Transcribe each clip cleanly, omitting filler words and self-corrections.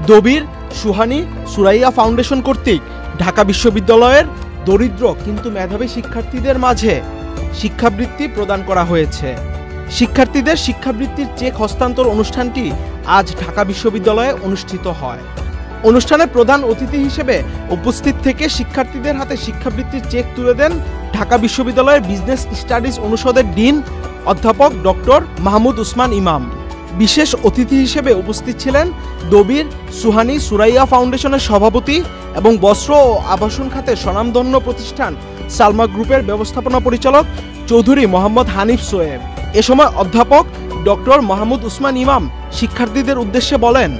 Dabir Suhani Suraiya foundation কর্তৃক ঢাকা বিশ্ববিদ্যালয়ের দরিদ্র কিন্তু মেধাবী শিক্ষার্থীদের মাঝে শিক্ষাবৃত্তি প্রদান করা হয়েছে। শিক্ষার্থীদের শিক্ষাবৃত্তির চেক হস্তান্তর অনুষ্ঠানটি আজ ঢাকা বিশ্ববিদ্যালয়ে অনুষ্ঠিত হয়। অনুষ্ঠানে প্রধান অতিথি হিসেবে উপস্থিত থেকে শিক্ষার্থীদের হাতে শিক্ষাবৃত্তির চেক তুলে দেন ঢাকা বিশ্ববিদ্যালয়ের বিজনেস স্টাডিজ অনুষদের ডিন অধ্যাপক ডক্টর মাহমুদ উসমান ইমাম। বিশেষ অতিথি হিসেবে উপস্থিত ছিলেন দবির সুহানী সুরাইয়া ফাউন্ডেশনের সভাপতি এবং বস্ত্র ও আবাসন খাতের স্বনামধন্য প্রতিষ্ঠান সালমা গ্রুপের ব্যবস্থাপনা পরিচালক চৌধুরী মোহাম্মদ হানিফ সোয়েব। এ সময় অধ্যাপক ডক্টর মাহমুদ উসমান ইমাম শিক্ষার্থীদের উদ্দেশ্যে বলেন,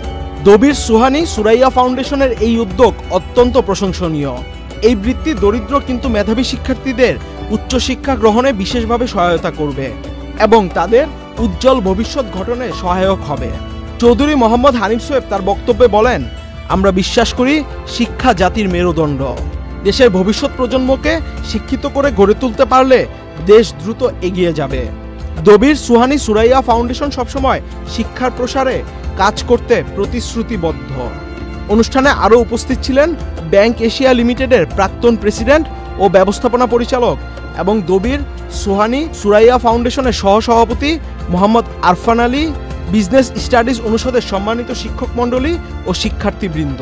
দবির সুহানী সুরাইয়া ফাউন্ডেশনের এই উদ্যোগ অত্যন্ত প্রশংসনীয়। এই বৃত্তি দরিদ্র কিন্তু মেধাবী শিক্ষার্থীদের উচ্চশিক্ষা গ্রহণে বিশেষভাবে সহায়তা করবে এবং তাদের উজ্জ্বল ভবিষ্যৎ গঠনে সহায়ক হবে। চৌধুরী মোহাম্মদ হানিফ সোয়েব তার বক্তব্যে বলেন, আমরা বিশ্বাস করি শিক্ষা জাতির মেরুদণ্ড। দেশের ভবিষ্যৎ প্রজন্মকে শিক্ষিত করে গড়ে তুলতে পারলে দেশ দ্রুত এগিয়ে যাবে। দবির সুহানী সুরাইয়া ফাউন্ডেশন সবসময় শিক্ষার প্রসারে কাজ করতে প্রতিশ্রুতিবদ্ধ। অনুষ্ঠানে আরও উপস্থিত ছিলেন ব্যাংক এশিয়া লিমিটেডের প্রাক্তন প্রেসিডেন্ট ও ব্যবস্থাপনা পরিচালক এবং দবির সুহানী সুরাইয়া ফাউন্ডেশনের সহসভাপতি মোহাম্মদ আরফান আলী, বিজনেস স্টাডিজ অনুষদের সম্মানিত শিক্ষক মণ্ডলী ও শিক্ষার্থীবৃন্দ।